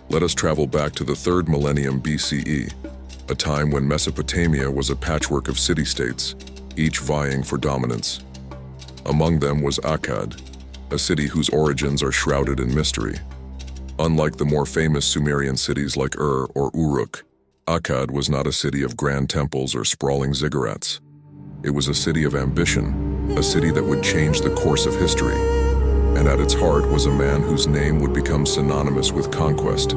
Let us travel back to the 3rd millennium BCE, a time when Mesopotamia was a patchwork of city-states, each vying for dominance. Among them was Akkad, a city whose origins are shrouded in mystery. Unlike the more famous Sumerian cities like Ur or Uruk, Akkad was not a city of grand temples or sprawling ziggurats. It was a city of ambition, a city that would change the course of history. And at its heart was a man whose name would become synonymous with conquest,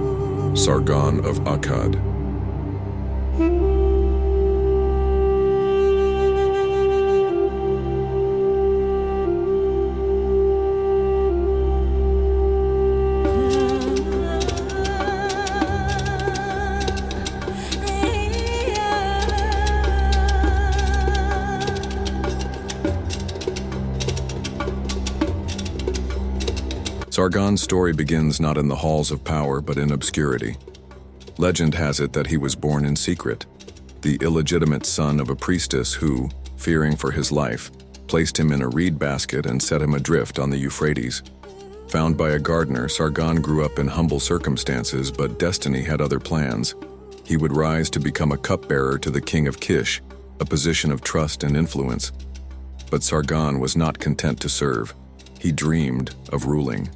Sargon of Akkad. Sargon's story begins not in the halls of power but in obscurity. Legend has it that he was born in secret, the illegitimate son of a priestess who, fearing for his life, placed him in a reed basket and set him adrift on the Euphrates. Found by a gardener, Sargon grew up in humble circumstances, but destiny had other plans. He would rise to become a cupbearer to the king of Kish, a position of trust and influence. But Sargon was not content to serve. He dreamed of ruling.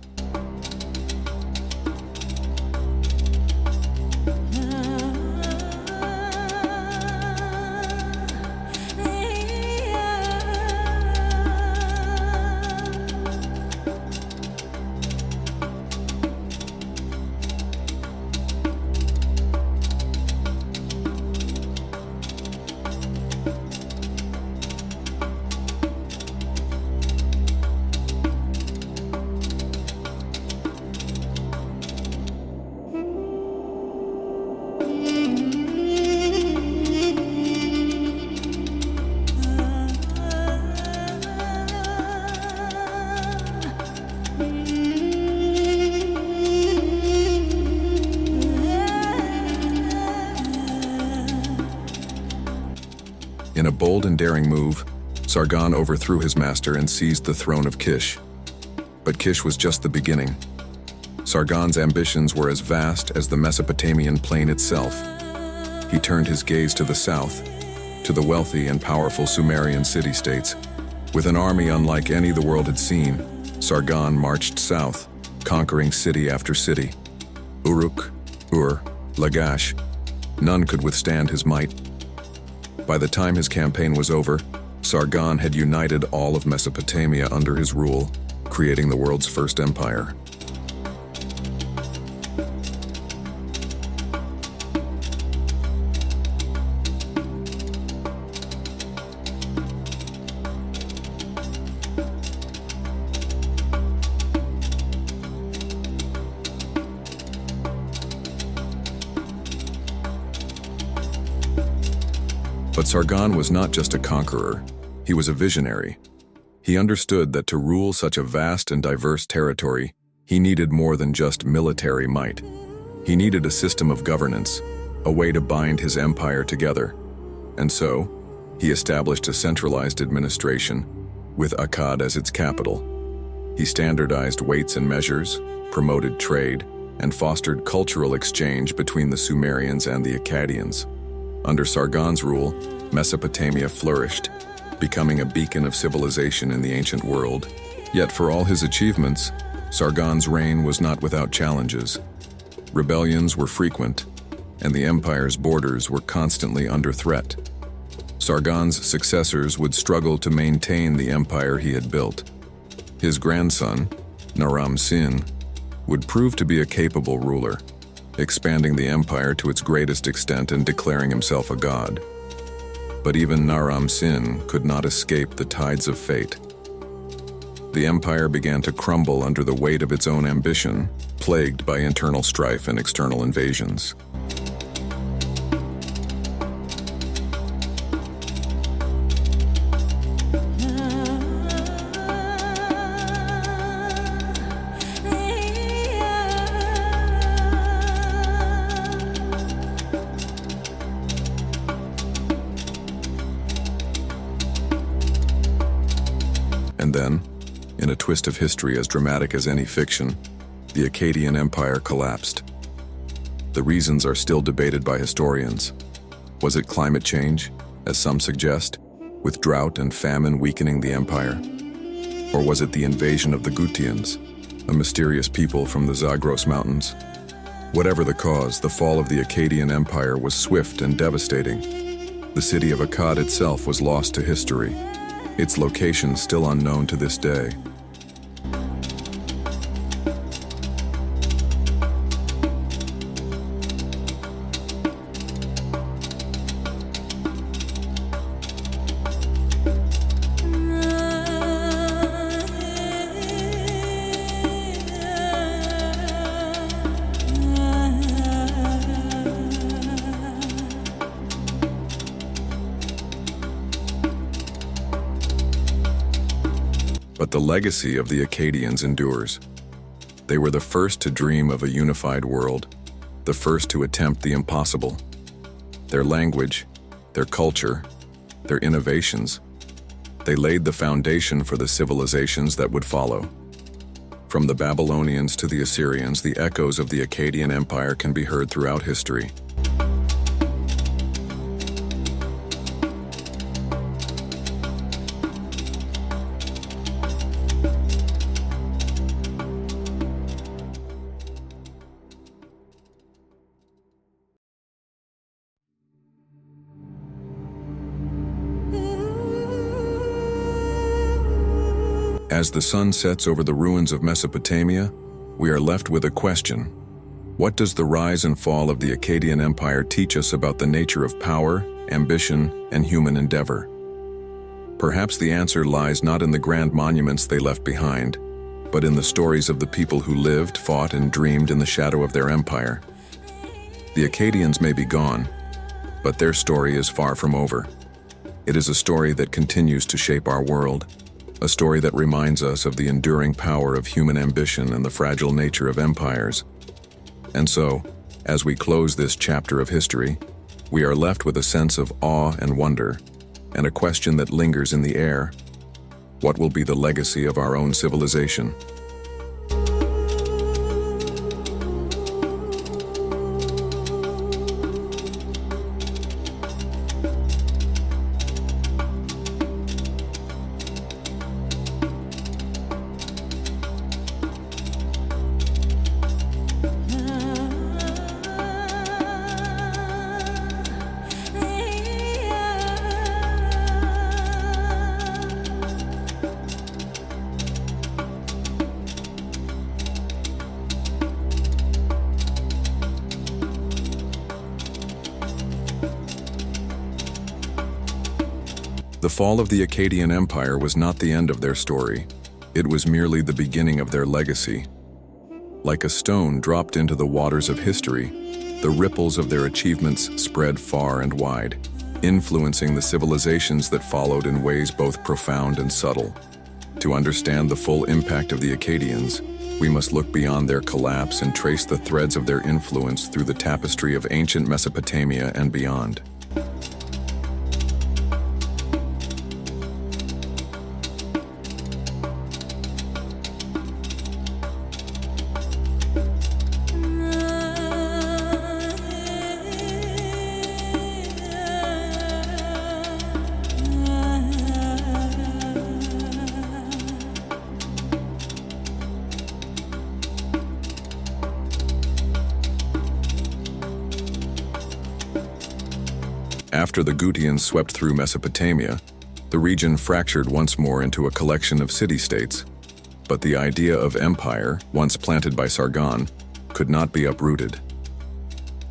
In a bold and daring move, Sargon overthrew his master and seized the throne of Kish. But Kish was just the beginning. Sargon's ambitions were as vast as the Mesopotamian plain itself. He turned his gaze to the south, to the wealthy and powerful Sumerian city-states. With an army unlike any the world had seen, Sargon marched south, conquering city after city. Uruk, Ur, Lagash, none could withstand his might. By the time his campaign was over, Sargon had united all of Mesopotamia under his rule, creating the world's first empire. But Sargon was not just a conqueror, he was a visionary. He understood that to rule such a vast and diverse territory, he needed more than just military might. He needed a system of governance, a way to bind his empire together. And so, he established a centralized administration, with Akkad as its capital. He standardized weights and measures, promoted trade, and fostered cultural exchange between the Sumerians and the Akkadians. Under Sargon's rule, Mesopotamia flourished, becoming a beacon of civilization in the ancient world. Yet for all his achievements, Sargon's reign was not without challenges. Rebellions were frequent, and the empire's borders were constantly under threat. Sargon's successors would struggle to maintain the empire he had built. His grandson, Naram-Sin, would prove to be a capable ruler, expanding the empire to its greatest extent and declaring himself a god. But even Naram-Sin could not escape the tides of fate. The empire began to crumble under the weight of its own ambition, plagued by internal strife and external invasions. And then, in a twist of history as dramatic as any fiction, the Akkadian Empire collapsed. The reasons are still debated by historians. Was it climate change, as some suggest, with drought and famine weakening the empire? Or was it the invasion of the Gutians, a mysterious people from the Zagros Mountains? Whatever the cause, the fall of the Akkadian Empire was swift and devastating. The city of Akkad itself was lost to history, its location still unknown to this day. But the legacy of the Akkadians endures. They were the first to dream of a unified world, the first to attempt the impossible. Their language, their culture, their innovations, they laid the foundation for the civilizations that would follow. From the Babylonians to the Assyrians, the echoes of the Akkadian Empire can be heard throughout history. As the sun sets over the ruins of Mesopotamia, we are left with a question. What does the rise and fall of the Akkadian Empire teach us about the nature of power, ambition, and human endeavor? Perhaps the answer lies not in the grand monuments they left behind, but in the stories of the people who lived, fought, and dreamed in the shadow of their empire. The Akkadians may be gone, but their story is far from over. It is a story that continues to shape our world, a story that reminds us of the enduring power of human ambition and the fragile nature of empires. And so, as we close this chapter of history, we are left with a sense of awe and wonder, and a question that lingers in the air. What will be the legacy of our own civilization? The fall of the Akkadian Empire was not the end of their story. It was merely the beginning of their legacy. Like a stone dropped into the waters of history, the ripples of their achievements spread far and wide, influencing the civilizations that followed in ways both profound and subtle. To understand the full impact of the Akkadians, we must look beyond their collapse and trace the threads of their influence through the tapestry of ancient Mesopotamia and beyond. After the Gutians swept through Mesopotamia, the region fractured once more into a collection of city-states. But the idea of empire, once planted by Sargon, could not be uprooted.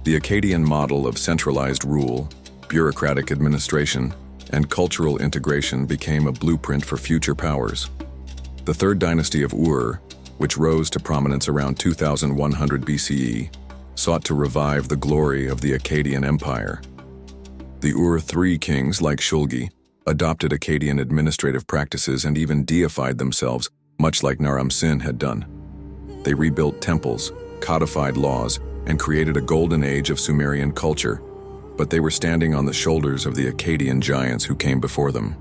The Akkadian model of centralized rule, bureaucratic administration, and cultural integration became a blueprint for future powers. The third dynasty of Ur, which rose to prominence around 2100 BCE, sought to revive the glory of the Akkadian Empire. The Ur III kings, like Shulgi, adopted Akkadian administrative practices and even deified themselves, much like Naram-Sin had done. They rebuilt temples, codified laws, and created a golden age of Sumerian culture, but they were standing on the shoulders of the Akkadian giants who came before them.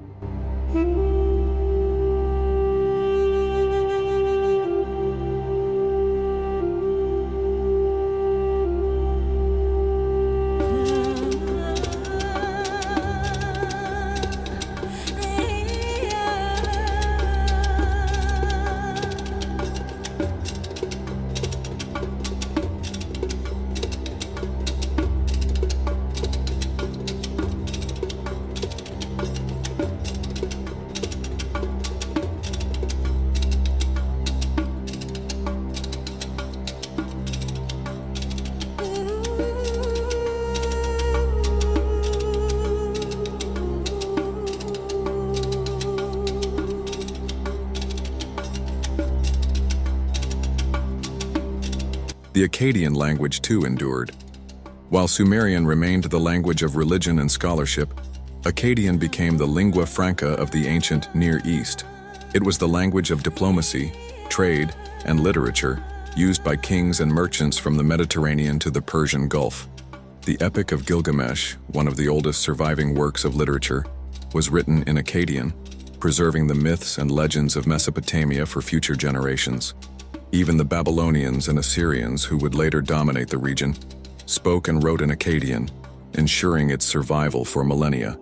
The Akkadian language too endured. While Sumerian remained the language of religion and scholarship, Akkadian became the lingua franca of the ancient Near East. It was the language of diplomacy, trade, and literature, used by kings and merchants from the Mediterranean to the Persian Gulf. The Epic of Gilgamesh, one of the oldest surviving works of literature, was written in Akkadian, preserving the myths and legends of Mesopotamia for future generations. Even the Babylonians and Assyrians, who would later dominate the region, spoke and wrote in Akkadian, ensuring its survival for millennia.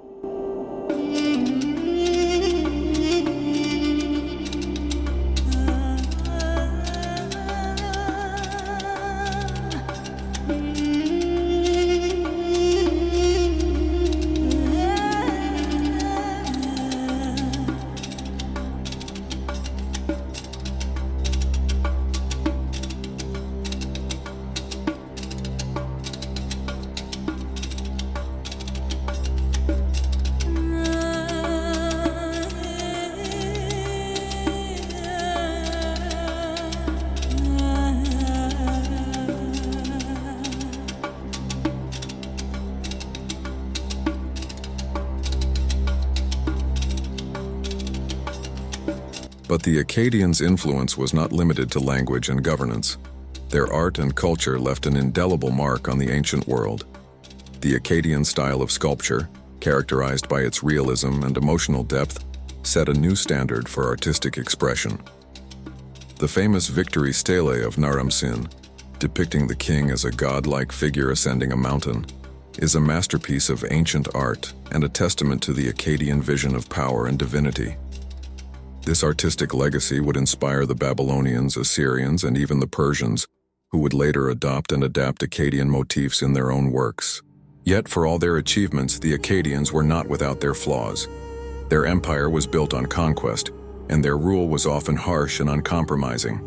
But the Akkadians' influence was not limited to language and governance. Their art and culture left an indelible mark on the ancient world. The Akkadian style of sculpture, characterized by its realism and emotional depth, set a new standard for artistic expression. The famous Victory Stele of Naram-Sin, depicting the king as a godlike figure ascending a mountain, is a masterpiece of ancient art and a testament to the Akkadian vision of power and divinity. This artistic legacy would inspire the Babylonians, Assyrians, and even the Persians, who would later adopt and adapt Akkadian motifs in their own works. Yet, for all their achievements, the Akkadians were not without their flaws. Their empire was built on conquest, and their rule was often harsh and uncompromising.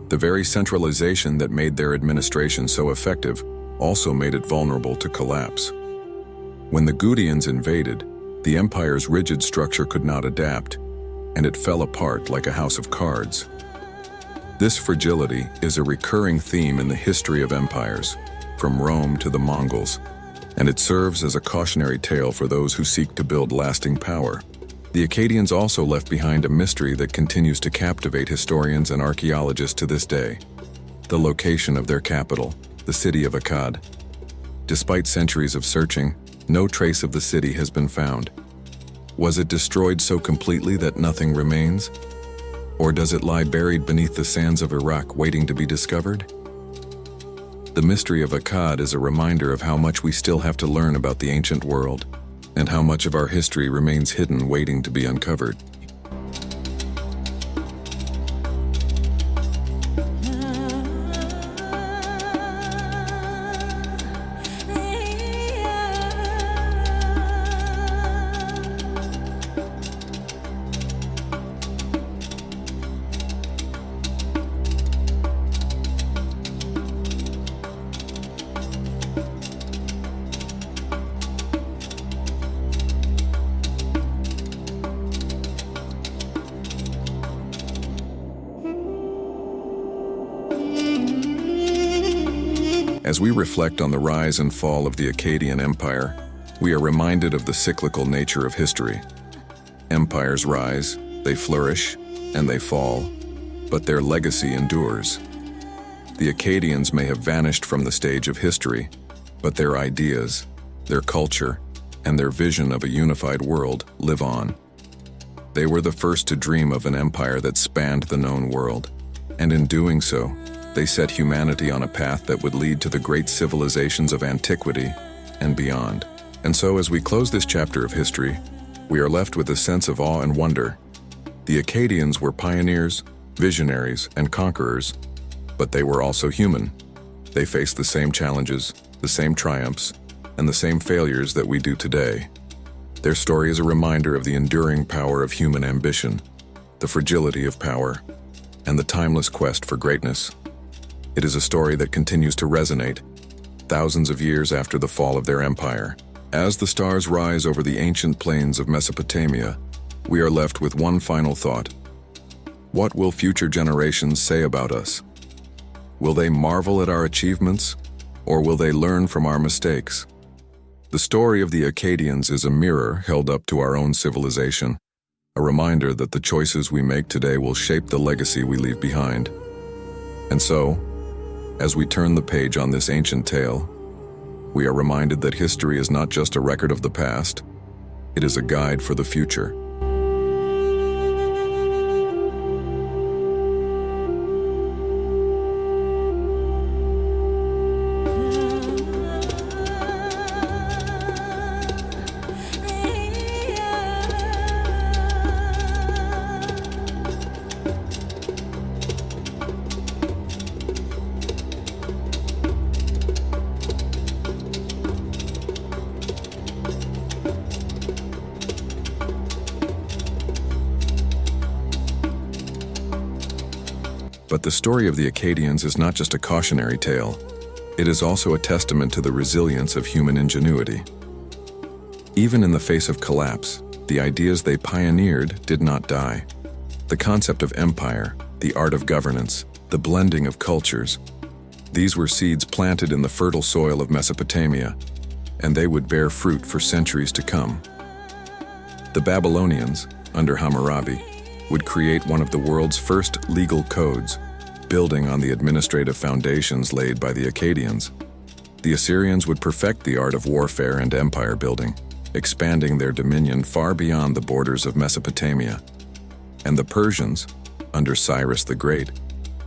The very centralization that made their administration so effective also made it vulnerable to collapse. When the Gutians invaded, the empire's rigid structure could not adapt, and it fell apart like a house of cards. This fragility is a recurring theme in the history of empires, from Rome to the Mongols, and it serves as a cautionary tale for those who seek to build lasting power. The Akkadians also left behind a mystery that continues to captivate historians and archaeologists to this day: the location of their capital, the city of Akkad. Despite centuries of searching, no trace of the city has been found. Was it destroyed so completely that nothing remains? Or does it lie buried beneath the sands of Iraq waiting to be discovered? The mystery of Akkad is a reminder of how much we still have to learn about the ancient world, and how much of our history remains hidden waiting to be uncovered. As we reflect on the rise and fall of the Akkadian Empire, we are reminded of the cyclical nature of history. Empires rise, they flourish, and they fall, but their legacy endures. The Akkadians may have vanished from the stage of history, but their ideas, their culture, and their vision of a unified world live on. They were the first to dream of an empire that spanned the known world, and in doing so, they set humanity on a path that would lead to the great civilizations of antiquity and beyond. And so, as we close this chapter of history, we are left with a sense of awe and wonder. The Akkadians were pioneers, visionaries, and conquerors, but they were also human. They faced the same challenges, the same triumphs, and the same failures that we do today. Their story is a reminder of the enduring power of human ambition, the fragility of power, and the timeless quest for greatness. It is a story that continues to resonate, thousands of years after the fall of their empire. As the stars rise over the ancient plains of Mesopotamia, we are left with one final thought. What will future generations say about us? Will they marvel at our achievements, or will they learn from our mistakes? The story of the Akkadians is a mirror held up to our own civilization, a reminder that the choices we make today will shape the legacy we leave behind. And so, as we turn the page on this ancient tale, we are reminded that history is not just a record of the past, it is a guide for the future. But the story of the Akkadians is not just a cautionary tale. It is also a testament to the resilience of human ingenuity. Even in the face of collapse, the ideas they pioneered did not die. The concept of empire, the art of governance, the blending of cultures, these were seeds planted in the fertile soil of Mesopotamia, and they would bear fruit for centuries to come. The Babylonians, under Hammurabi, would create one of the world's first legal codes, building on the administrative foundations laid by the Akkadians. The Assyrians would perfect the art of warfare and empire building, expanding their dominion far beyond the borders of Mesopotamia. And the Persians, under Cyrus the Great,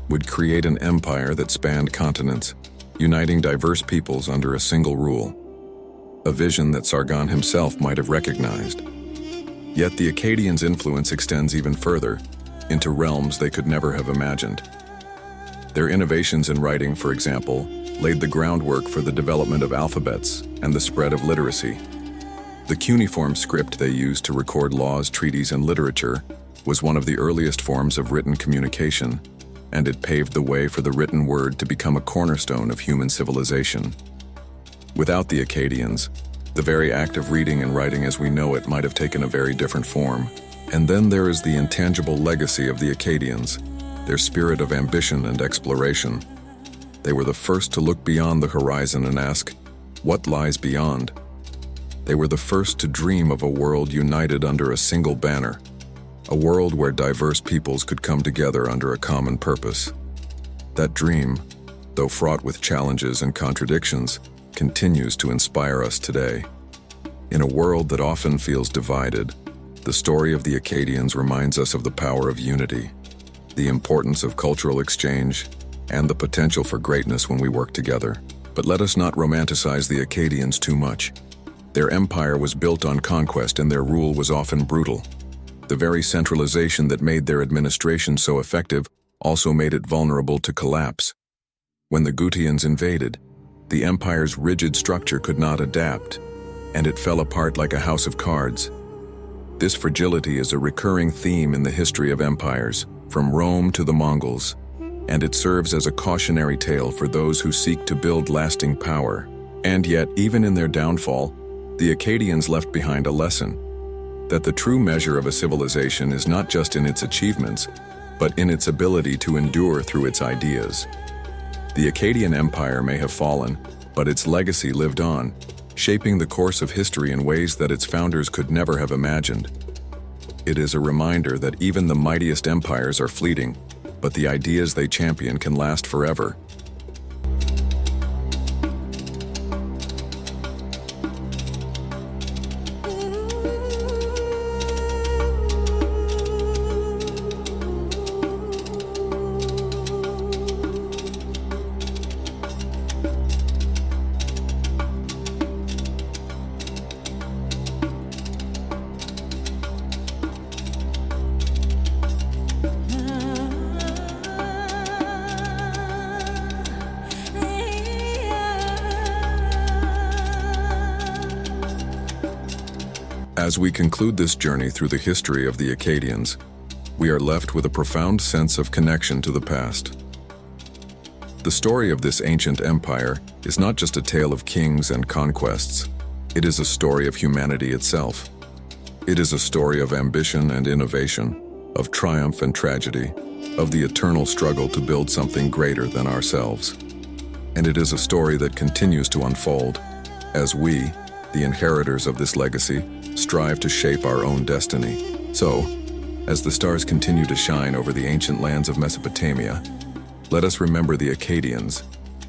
would create an empire that spanned continents, uniting diverse peoples under a single rule, a vision that Sargon himself might have recognized. Yet the Akkadians' influence extends even further, into realms they could never have imagined. Their innovations in writing, for example, laid the groundwork for the development of alphabets and the spread of literacy. The cuneiform script they used to record laws, treaties, and literature was one of the earliest forms of written communication, and it paved the way for the written word to become a cornerstone of human civilization. Without the Akkadians, the very act of reading and writing as we know it might have taken a very different form. And then there is the intangible legacy of the Akkadians, their spirit of ambition and exploration. They were the first to look beyond the horizon and ask, what lies beyond? They were the first to dream of a world united under a single banner, a world where diverse peoples could come together under a common purpose. That dream, though fraught with challenges and contradictions, continues to inspire us today. In a world that often feels divided, the story of the Akkadians reminds us of the power of unity, the importance of cultural exchange, and the potential for greatness when we work together. But let us not romanticize the Akkadians too much. Their empire was built on conquest and their rule was often brutal. The very centralization that made their administration so effective also made it vulnerable to collapse. When the Gutians invaded, the empire's rigid structure could not adapt, and it fell apart like a house of cards. This fragility is a recurring theme in the history of empires, from Rome to the Mongols, and it serves as a cautionary tale for those who seek to build lasting power. And yet, even in their downfall, the Akkadians left behind a lesson, that the true measure of a civilization is not just in its achievements, but in its ability to endure through its ideas. The Akkadian Empire may have fallen, but its legacy lived on, shaping the course of history in ways that its founders could never have imagined. It is a reminder that even the mightiest empires are fleeting, but the ideas they champion can last forever. As we conclude this journey through the history of the Akkadians, we are left with a profound sense of connection to the past. The story of this ancient empire is not just a tale of kings and conquests, it is a story of humanity itself. It is a story of ambition and innovation, of triumph and tragedy, of the eternal struggle to build something greater than ourselves. And it is a story that continues to unfold as we, the inheritors of this legacy, strive to shape our own destiny. So, as the stars continue to shine over the ancient lands of Mesopotamia, let us remember the Akkadians,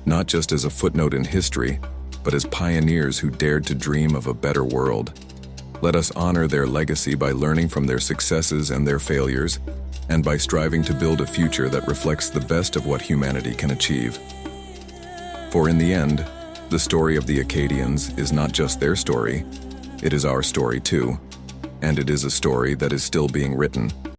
not just as a footnote in history, but as pioneers who dared to dream of a better world. Let us honor their legacy by learning from their successes and their failures, and by striving to build a future that reflects the best of what humanity can achieve. For in the end, the story of the Akkadians is not just their story, it is our story too, and it is a story that is still being written.